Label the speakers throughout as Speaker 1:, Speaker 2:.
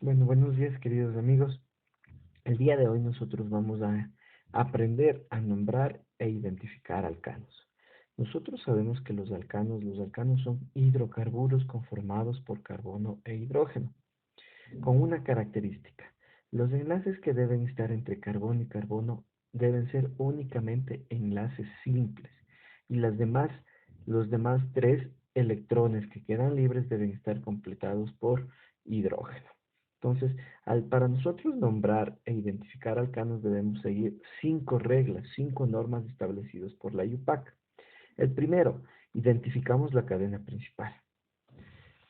Speaker 1: Bueno, buenos días queridos amigos. El día de hoy nosotros vamos a aprender a nombrar e identificar alcanos. Nosotros sabemos que los alcanos son hidrocarburos conformados por carbono e hidrógeno, con una característica. Los enlaces que deben estar entre carbono y carbono deben ser únicamente enlaces simples y los demás tres electrones que quedan libres deben estar completados por hidrógeno. Entonces, para nosotros nombrar e identificar alcanos debemos seguir 5 reglas, 5 normas establecidas por la IUPAC. El primero, identificamos la cadena principal.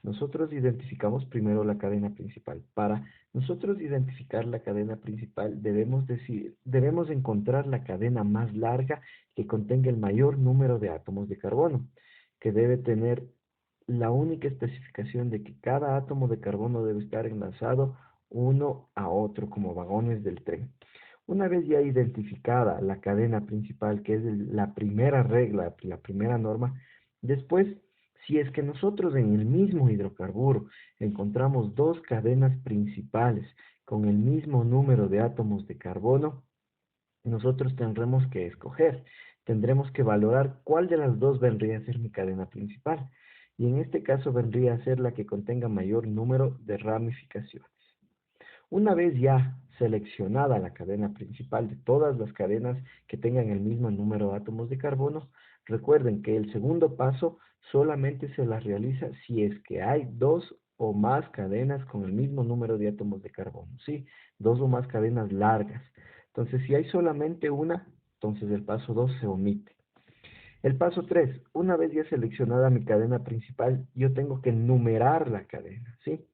Speaker 1: Nosotros identificamos primero la cadena principal. Para nosotros identificar la cadena principal debemos encontrar la cadena más larga que contenga el mayor número de átomos de carbono, que debe tener la única especificación de que cada átomo de carbono debe estar enlazado uno a otro como vagones del tren. Una vez ya identificada la cadena principal, que es la primera regla, la primera norma, después, si es que nosotros en el mismo hidrocarburo encontramos dos cadenas principales con el mismo número de átomos de carbono, nosotros tendremos que escoger, tendremos que valorar cuál de las dos vendría a ser mi cadena principal. Y en este caso vendría a ser la que contenga mayor número de ramificaciones. Una vez ya seleccionada la cadena principal de todas las cadenas que tengan el mismo número de átomos de carbono, recuerden que el segundo paso solamente se la realiza si es que hay dos o más cadenas con el mismo número de átomos de carbono, ¿sí? Dos o más cadenas largas. Entonces, si hay solamente una, entonces el paso 2 se omite. El paso 3, una vez ya seleccionada mi cadena principal, yo tengo que numerar la cadena, ¿sí?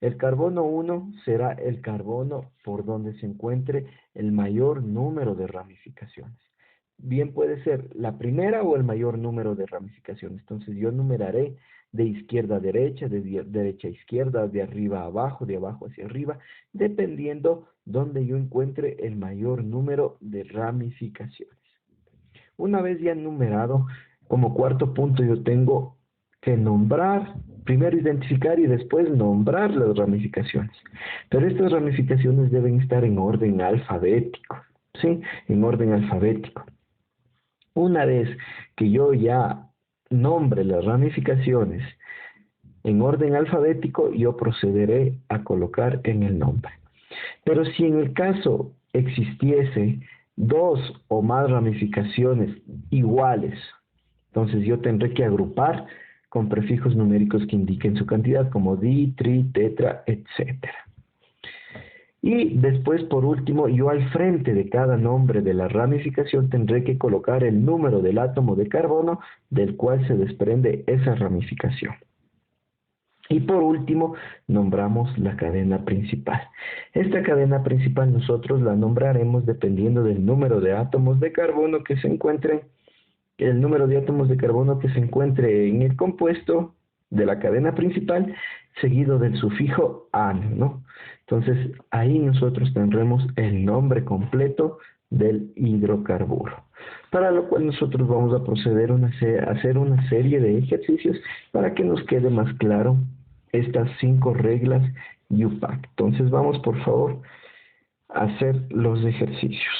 Speaker 1: El carbono 1 será el carbono por donde se encuentre el mayor número de ramificaciones. Bien puede ser la primera o el mayor número de ramificaciones. Entonces yo numeraré de izquierda a derecha, de derecha a izquierda, de arriba a abajo, de abajo hacia arriba, dependiendo donde yo encuentre el mayor número de ramificaciones. Una vez ya numerado, como cuarto punto yo tengo que nombrar, primero identificar y después nombrar las ramificaciones. Pero estas ramificaciones deben estar en orden alfabético, ¿sí? En orden alfabético. Una vez que yo ya nombre las ramificaciones en orden alfabético, yo procederé a colocar en el nombre. Pero si en el caso existiese dos o más ramificaciones iguales, entonces yo tendré que agrupar con prefijos numéricos que indiquen su cantidad, como di, tri, tetra, etc. Y después, por último, yo al frente de cada nombre de la ramificación tendré que colocar el número del átomo de carbono del cual se desprende esa ramificación. Y por último, nombramos la cadena principal. Esta cadena principal nosotros la nombraremos dependiendo del número de átomos de carbono que se encuentre, el número de átomos de carbono que se encuentre en el compuesto de la cadena principal, seguido del sufijo "an", ¿no? Entonces, ahí nosotros tendremos el nombre completo del hidrocarburo. Para lo cual nosotros vamos a proceder a hacer una serie de ejercicios para que nos quede más claro estas 5 reglas IUPAC. Entonces vamos por favor a hacer los ejercicios.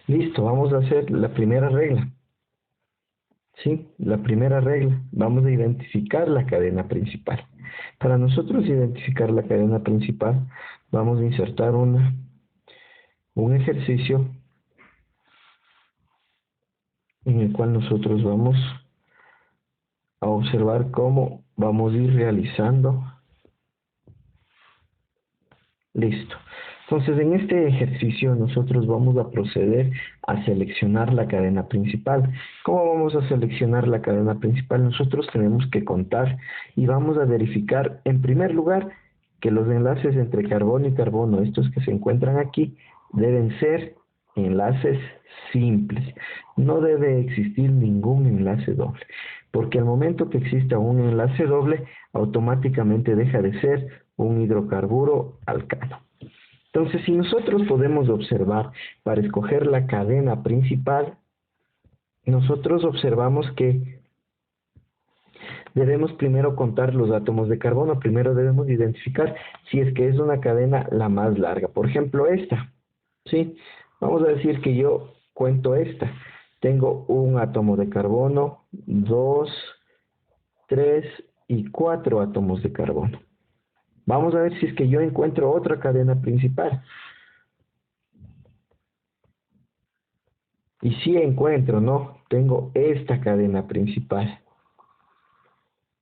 Speaker 1: Listo, vamos a hacer la primera regla. Sí, la primera regla. Vamos a identificar la cadena principal. Para nosotros identificar la cadena principal, vamos a insertar un ejercicio en el cual nosotros vamos a observar cómo vamos a ir realizando. Listo. Entonces, en este ejercicio nosotros vamos a proceder a seleccionar la cadena principal. ¿Cómo vamos a seleccionar la cadena principal? Nosotros tenemos que contar y vamos a verificar, en primer lugar, que los enlaces entre carbono y carbono, estos que se encuentran aquí, deben ser enlaces simples. No debe existir ningún enlace doble, porque al momento que exista un enlace doble, automáticamente deja de ser un hidrocarburo alcano. Entonces, si nosotros podemos observar para escoger la cadena principal, nosotros observamos que debemos primero contar los átomos de carbono. Primero debemos identificar si es que es una cadena la más larga. Por ejemplo, esta, ¿sí? Vamos a decir que yo cuento esta. Tengo un átomo de carbono, 2, 3 y 4 átomos de carbono. Vamos a ver si es que yo encuentro otra cadena principal. Y si encuentro, ¿no? Tengo esta cadena principal.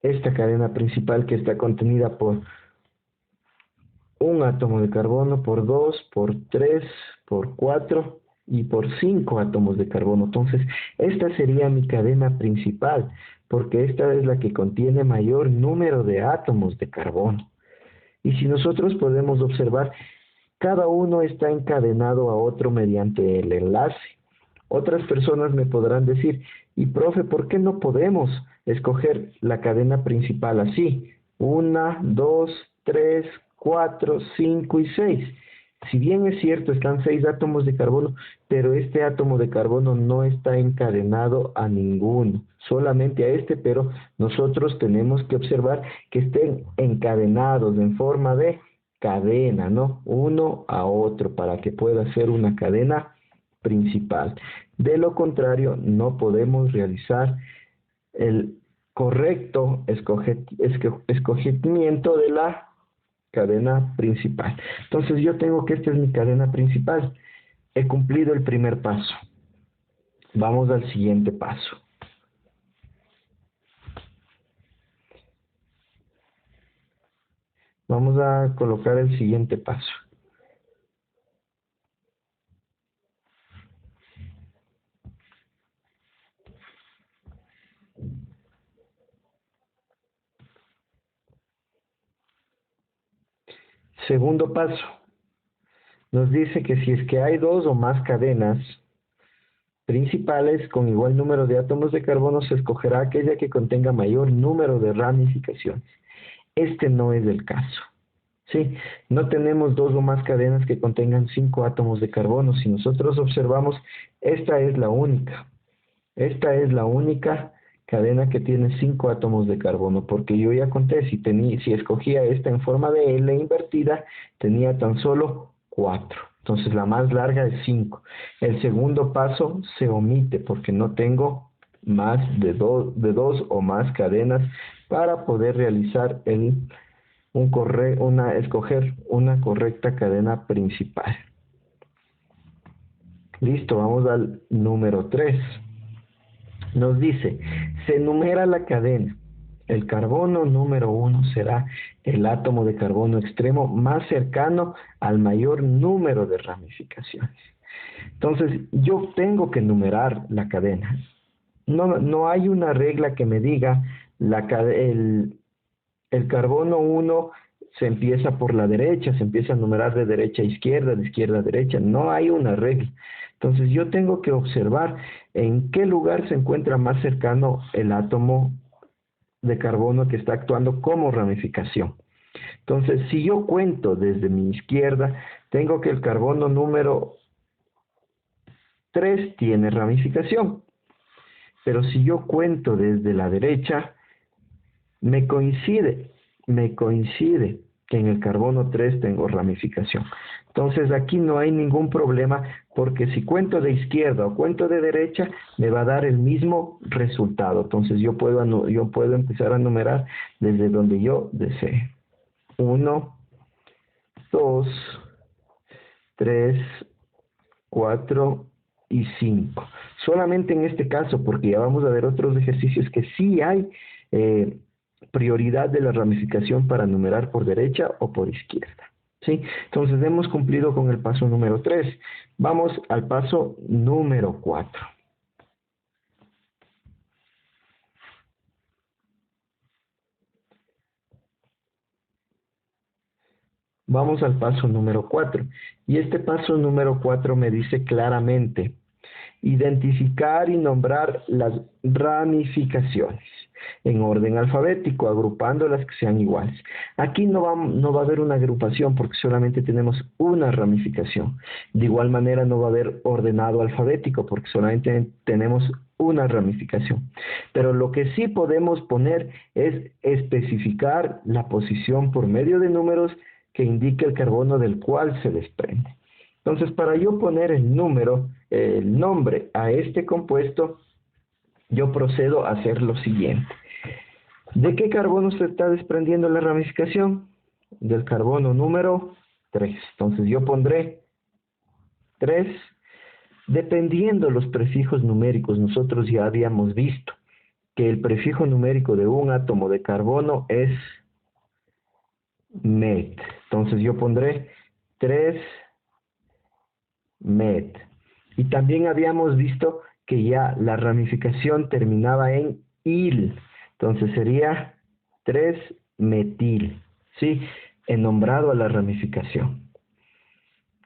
Speaker 1: Esta cadena principal que está contenida por un átomo de carbono, por 2, por 3, por 4 y por 5 átomos de carbono. Entonces, esta sería mi cadena principal, porque esta es la que contiene mayor número de átomos de carbono. Y si nosotros podemos observar, cada uno está encadenado a otro mediante el enlace. Otras personas me podrán decir, y profe, ¿por qué no podemos escoger la cadena principal así? 1, 2, 3, 4, 5 y 6. Si bien es cierto, están 6 átomos de carbono, pero este átomo de carbono no está encadenado a ninguno, solamente a este, pero nosotros tenemos que observar que estén encadenados en forma de cadena, ¿no? Uno a otro para que pueda ser una cadena principal. De lo contrario, no podemos realizar el correcto escogimiento de la cadena principal. Entonces yo tengo que esta es mi cadena principal. He cumplido el primer paso. Vamos al siguiente paso. Vamos a colocar el siguiente paso. Segundo paso. Nos dice que si es que hay dos o más cadenas principales con igual número de átomos de carbono, se escogerá aquella que contenga mayor número de ramificaciones. Este no es el caso. Sí, no tenemos dos o más cadenas que contengan 5 átomos de carbono. Si nosotros observamos, esta es la única. Esta es la única cadena que tiene 5 átomos de carbono, porque yo ya conté, si escogía esta en forma de L invertida, tenía tan solo 4. Entonces la más larga es 5. El segundo paso se omite porque no tengo más de dos o más cadenas para poder realizar escoger una correcta cadena principal. Listo, vamos al número 3. Nos dice, se enumera la cadena. El carbono número 1 será el átomo de carbono extremo más cercano al mayor número de ramificaciones. Entonces, yo tengo que numerar la cadena. No hay una regla que me diga el carbono 1 se empieza por la derecha, se empieza a numerar de derecha a izquierda, de izquierda a derecha. No hay una regla. Entonces yo tengo que observar en qué lugar se encuentra más cercano el átomo de carbono que está actuando como ramificación. Entonces, si yo cuento desde mi izquierda, tengo que el carbono número 3 tiene ramificación. Pero si yo cuento desde la derecha, me coincide que en el carbono 3 tengo ramificación. Entonces aquí no hay ningún problema porque si cuento de izquierda o cuento de derecha me va a dar el mismo resultado. Entonces yo puedo empezar a numerar desde donde yo desee. 1, 2, 3, 4 y 5. Solamente en este caso, porque ya vamos a ver otros ejercicios que sí hay prioridad de la ramificación para numerar por derecha o por izquierda. ¿Sí? Entonces hemos cumplido con el paso número 3. Vamos al paso número 4. Vamos al paso número 4. Y este paso número 4 me dice claramente identificar y nombrar las ramificaciones. en orden alfabético, agrupando las que sean iguales. Aquí no va a haber una agrupación porque solamente tenemos una ramificación. De igual manera no va a haber ordenado alfabético porque solamente tenemos una ramificación. Pero lo que sí podemos poner es especificar la posición por medio de números que indique el carbono del cual se desprende. Entonces, para yo poner el nombre a este compuesto, yo procedo a hacer lo siguiente. ¿De qué carbono se está desprendiendo la ramificación? Del carbono número 3. Entonces, yo pondré 3. Dependiendo los prefijos numéricos, nosotros ya habíamos visto que el prefijo numérico de un átomo de carbono es met. Entonces, yo pondré 3 met. Y también habíamos visto que ya la ramificación terminaba en il. Entonces sería 3-metil. ¿Sí? He nombrado a la ramificación.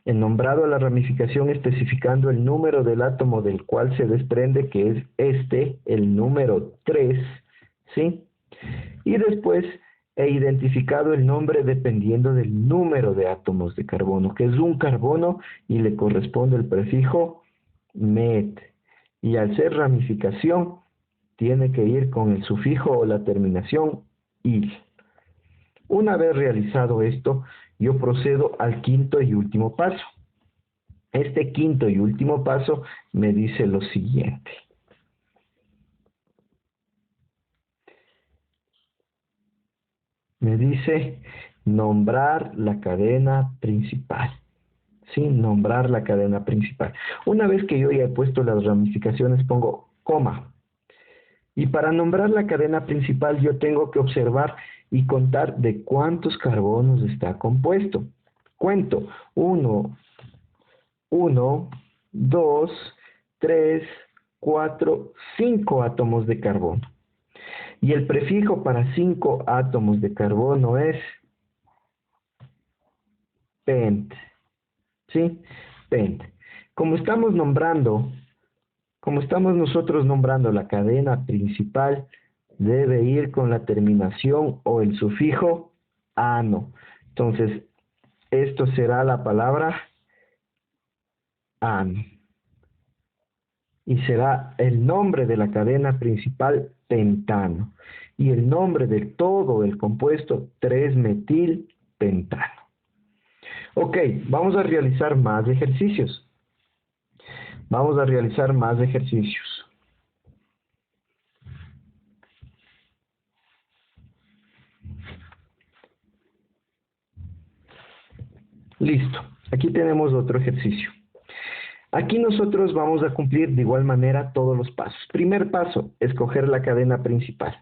Speaker 1: He nombrado a la ramificación especificando el número del átomo del cual se desprende, que es este, el número 3. ¿Sí? Y después he identificado el nombre dependiendo del número de átomos de carbono, que es un carbono y le corresponde el prefijo met. Y al ser ramificación, tiene que ir con el sufijo o la terminación il. Una vez realizado esto, yo procedo al quinto y último paso. Este quinto y último paso me dice lo siguiente. Me dice nombrar la cadena principal. ¿Sí? Nombrar la cadena principal. Una vez que yo ya he puesto las ramificaciones, pongo coma. Y para nombrar la cadena principal, yo tengo que observar y contar de cuántos carbonos está compuesto. Cuento. 1, 2, 3, 4, 5 átomos de carbono. Y el prefijo para 5 átomos de carbono es pent. ¿Sí? Pent. Como estamos nosotros nombrando la cadena principal, debe ir con la terminación o el sufijo ano. Entonces, esto será la palabra ano. Y será el nombre de la cadena principal pentano. Y el nombre de todo el compuesto 3-metilpentano. Ok, vamos a realizar más ejercicios. Listo, aquí tenemos otro ejercicio. Aquí nosotros vamos a cumplir de igual manera todos los pasos. Primer paso, escoger la cadena principal.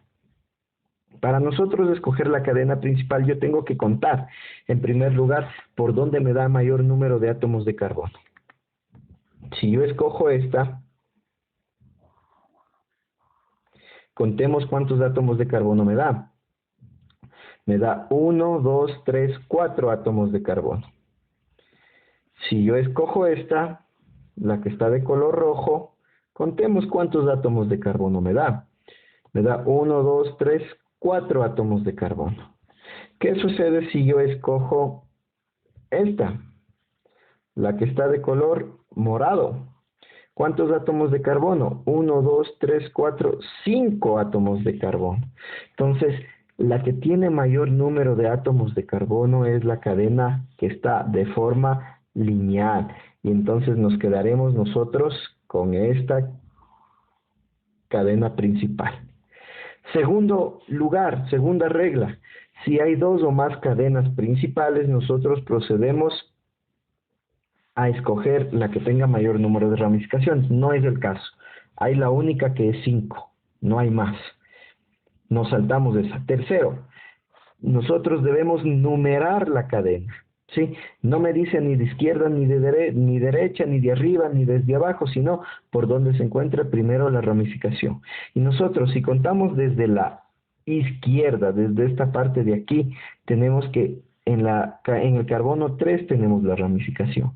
Speaker 1: Para nosotros escoger la cadena principal, yo tengo que contar, en primer lugar, por dónde me da mayor número de átomos de carbono. Si yo escojo esta, contemos cuántos átomos de carbono me da. Me da 1, 2, 3, 4 átomos de carbono. Si yo escojo esta, la que está de color rojo, contemos cuántos átomos de carbono me da. Me da 1, 2, 3, 4 átomos de carbono. ¿Qué sucede si yo escojo esta, la que está de color morado? ¿Cuántos átomos de carbono? 1, 2, 3, 4, 5 átomos de carbono. Entonces, la que tiene mayor número de átomos de carbono es la cadena que está de forma lineal. Y entonces nos quedaremos nosotros con esta cadena principal. Segundo lugar, segunda regla. Si hay dos o más cadenas principales, nosotros procedemos a escoger la que tenga mayor número de ramificaciones. No es el caso. Hay la única que es 5. No hay más. Nos saltamos de esa. Tercero, nosotros debemos numerar la cadena. ¿Sí? No me dice ni de izquierda, ni de derecha, ni de arriba, ni desde abajo, sino por donde se encuentra primero la ramificación. Y nosotros, si contamos desde la izquierda, desde esta parte de aquí, tenemos que en el carbono 3 tenemos la ramificación.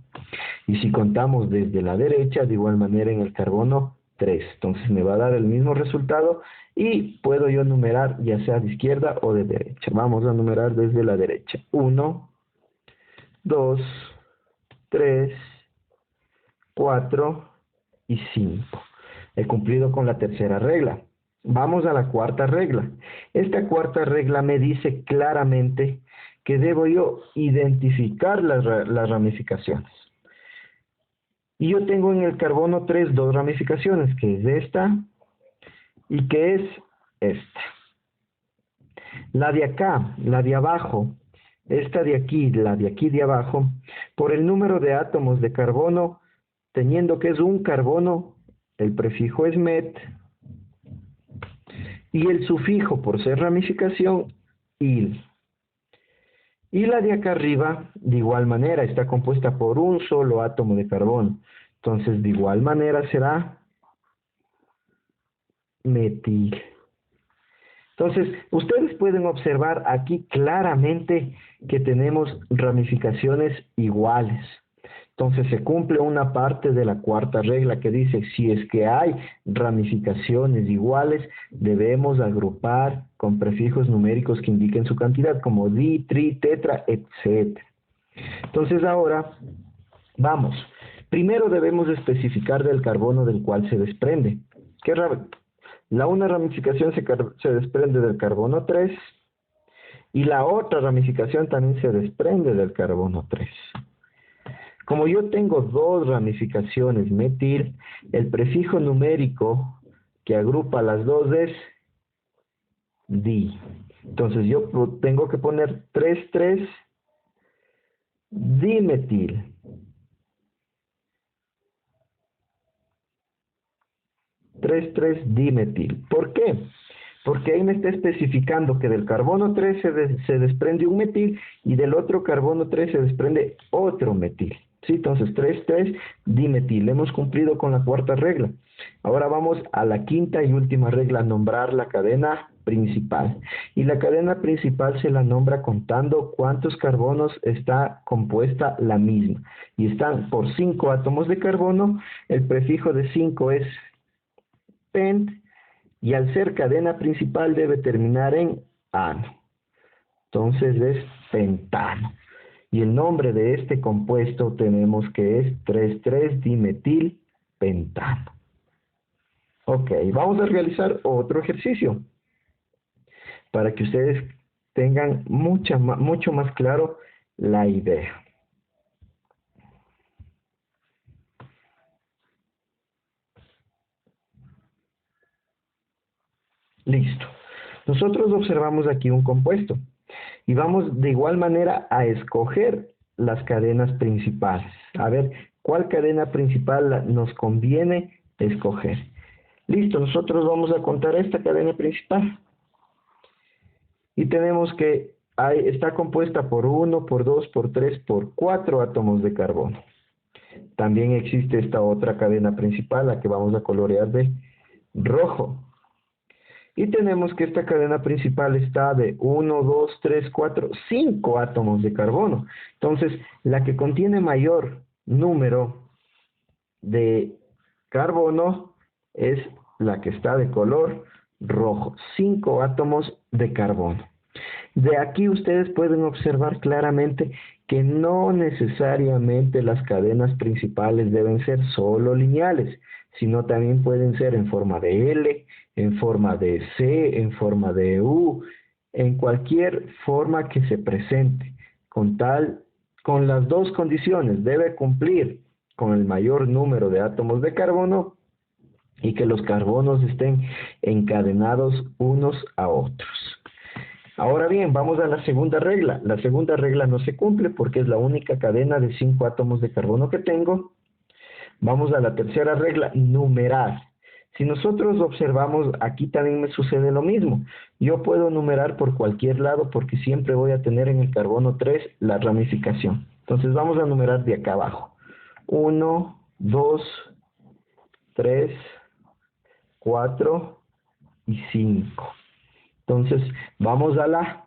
Speaker 1: Y si contamos desde la derecha, de igual manera en el carbono 3. Entonces me va a dar el mismo resultado y puedo yo numerar ya sea de izquierda o de derecha. Vamos a numerar desde la derecha. 1, 2, 3, 4 y 5. He cumplido con la tercera regla. Vamos a la cuarta regla. Esta cuarta regla me dice claramente que debo yo identificar las ramificaciones. Y yo tengo en el carbono 3 dos ramificaciones, que es esta y que es esta. La de acá, la de abajo, esta de aquí, la de aquí de abajo, por el número de átomos de carbono, teniendo que es un carbono, el prefijo es met, y el sufijo, por ser ramificación, il. Y la de acá arriba, de igual manera, está compuesta por un solo átomo de carbono. Entonces, de igual manera será metil. Entonces, ustedes pueden observar aquí claramente que tenemos ramificaciones iguales. Entonces, se cumple una parte de la cuarta regla que dice, si es que hay ramificaciones iguales, debemos agrupar con prefijos numéricos que indiquen su cantidad, como di, tri, tetra, etc. Entonces, ahora, vamos. Primero debemos especificar del carbono del cual se desprende. Una ramificación se desprende del carbono 3 y la otra ramificación también se desprende del carbono 3. Como yo tengo dos ramificaciones metil, el prefijo numérico que agrupa las dos es di. Entonces yo tengo que poner 3,3 dimetil. 3,3-dimetil. ¿Por qué? Porque ahí me está especificando que del carbono 3 se desprende un metil y del otro carbono 3 se desprende otro metil. ¿Sí? Entonces 3,3-dimetil. Hemos cumplido con la cuarta regla. Ahora vamos a la quinta y última regla, nombrar la cadena principal. Y la cadena principal se la nombra contando cuántos carbonos está compuesta la misma. Y están por 5 átomos de carbono, el prefijo de 5 es pent, y al ser cadena principal debe terminar en ano. Entonces es pentano. Y el nombre de este compuesto tenemos que es 3,3-dimetilpentano. Ok, vamos a realizar otro ejercicio para que ustedes tengan mucho más claro la idea. Listo. Nosotros observamos aquí un compuesto y vamos de igual manera a escoger las cadenas principales. A ver, ¿cuál cadena principal nos conviene escoger? Listo, nosotros vamos a contar esta cadena principal. Y tenemos que está compuesta por 1, por 2, por 3, por 4 átomos de carbono. También existe esta otra cadena principal, la que vamos a colorear de rojo. Y tenemos que esta cadena principal está de 1, 2, 3, 4, 5 átomos de carbono. Entonces, la que contiene mayor número de carbono es la que está de color rojo. 5 átomos de carbono. De aquí ustedes pueden observar claramente que no necesariamente las cadenas principales deben ser solo lineales, sino también pueden ser en forma de L, en forma de C, en forma de U, en cualquier forma que se presente, con las dos condiciones, debe cumplir con el mayor número de átomos de carbono y que los carbonos estén encadenados unos a otros. Ahora bien, vamos a la segunda regla. La segunda regla no se cumple porque es la única cadena de 5 átomos de carbono que tengo. Vamos a la tercera regla, numerar. Si nosotros observamos, aquí también me sucede lo mismo. Yo puedo numerar por cualquier lado porque siempre voy a tener en el carbono 3 la ramificación. Entonces vamos a numerar de acá abajo. 1, 2, 3, 4 y 5. Entonces, vamos a la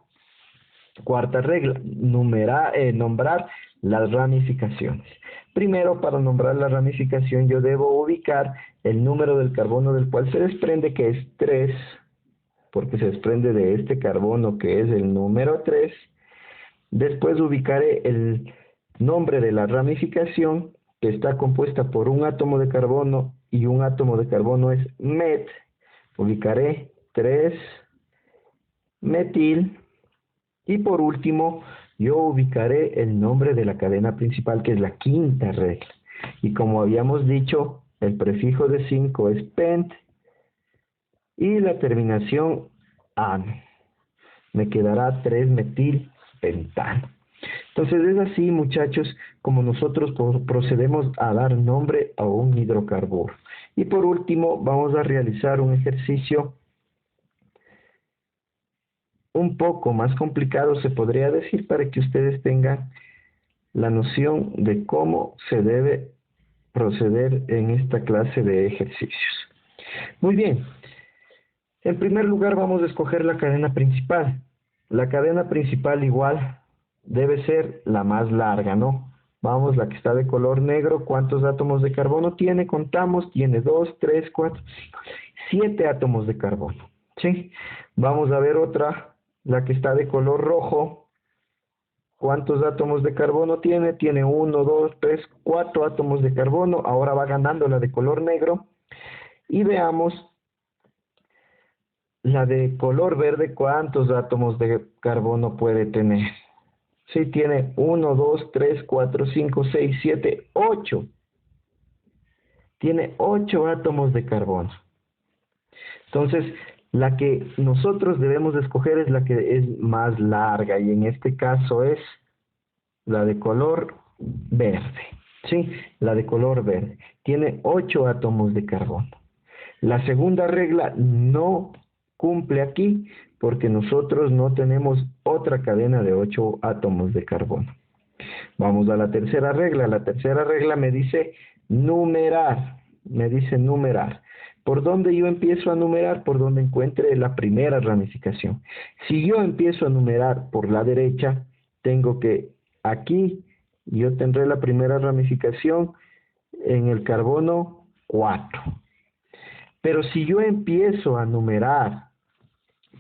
Speaker 1: cuarta regla, nombrar las ramificaciones. Primero, para nombrar la ramificación, yo debo ubicar el número del carbono del cual se desprende, que es 3, porque se desprende de este carbono que es el número 3. Después ubicaré el nombre de la ramificación, que está compuesta por un átomo de carbono, y un átomo de carbono es met. Ubicaré 3-metil. Y por último, yo ubicaré el nombre de la cadena principal, que es la quinta regla. Y como habíamos dicho, el prefijo de 5 es pent y la terminación ano. Me quedará 3-metilpentano. Entonces es así, muchachos, como nosotros procedemos a dar nombre a un hidrocarburo. Y por último, vamos a realizar un ejercicio un poco más complicado, se podría decir, para que ustedes tengan la noción de cómo se debe proceder en esta clase de ejercicios. Muy bien, en primer lugar vamos a escoger la cadena principal. La cadena principal igual debe ser la más larga, ¿no? Vamos, la que está de color negro, ¿cuántos átomos de carbono tiene? Contamos, tiene 2, 3, 4, 5, 7 átomos de carbono, ¿sí? Vamos a ver otra, la que está de color rojo. ¿Cuántos átomos de carbono tiene? Tiene 1, 2, 3, 4 átomos de carbono. Ahora va ganando la de color negro. Y veamos la de color verde, ¿cuántos átomos de carbono puede tener? Sí, tiene 1, 2, 3, 4, 5, 6, 7, 8. Tiene 8 átomos de carbono. Entonces, la que nosotros debemos escoger es la que es más larga, y en este caso es la de color verde. Sí, la de color verde. Tiene 8 átomos de carbono. La segunda regla no cumple aquí porque nosotros no tenemos otra cadena de 8 átomos de carbono. Vamos a la tercera regla. La tercera regla me dice numerar. Me dice numerar. ¿Por dónde yo empiezo a numerar? Por donde encuentre la primera ramificación. Si yo empiezo a numerar por la derecha, tengo que aquí yo tendré la primera ramificación en el carbono 4. Pero si yo empiezo a numerar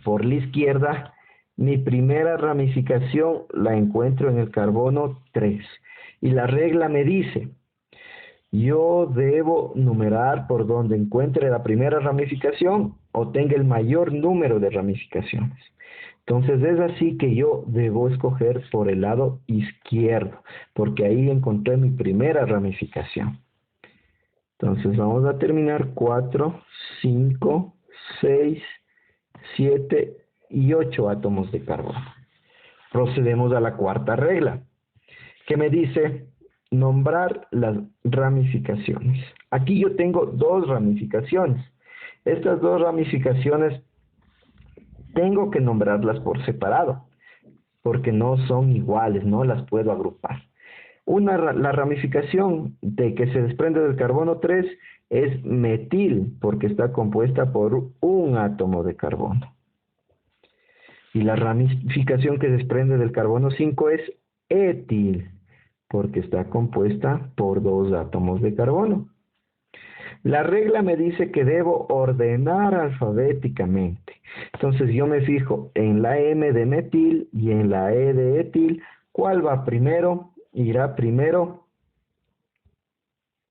Speaker 1: por la izquierda, mi primera ramificación la encuentro en el carbono 3. Y la regla me dice, yo debo numerar por donde encuentre la primera ramificación o tenga el mayor número de ramificaciones. Entonces es así que yo debo escoger por el lado izquierdo, porque ahí encontré mi primera ramificación. Entonces vamos a terminar 4, 5, 6, 7 y 8 átomos de carbono. Procedemos a la cuarta regla, que me dice nombrar las ramificaciones. Aquí yo tengo 2 ramificaciones. Estas 2 ramificaciones tengo que nombrarlas por separado, porque no son iguales, no las puedo agrupar. La ramificación de que se desprende del carbono 3 es metil, porque está compuesta por un átomo de carbono. Y la ramificación que se desprende del carbono 5 es etil, porque está compuesta por 2 átomos de carbono. La regla me dice que debo ordenar alfabéticamente. Entonces yo me fijo en la M de metil y en la E de etil. ¿Cuál va primero? Irá primero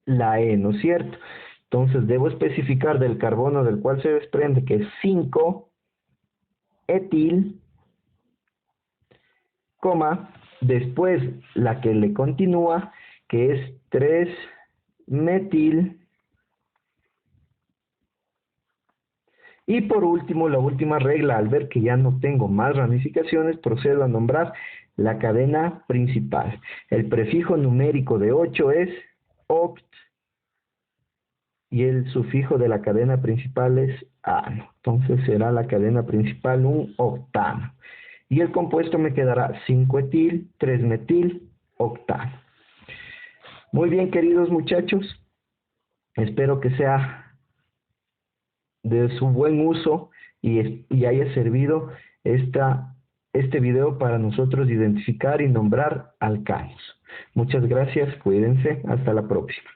Speaker 1: la E, ¿no es cierto? Entonces debo especificar del carbono del cual se desprende, que es 5 etil, coma, después la que le continúa, que es 3 metil, y por último, la última regla, al ver que ya no tengo más ramificaciones, procedo a nombrar la cadena principal. El prefijo numérico de 8 es oct, y el sufijo de la cadena principal es ano. Entonces será la cadena principal un octano. Y el compuesto me quedará 5-etil, 3-metil, octano. Muy bien, queridos muchachos. Espero que sea de su buen uso y haya servido esta este video para nosotros identificar y nombrar alcanos. Muchas gracias, cuídense, hasta la próxima.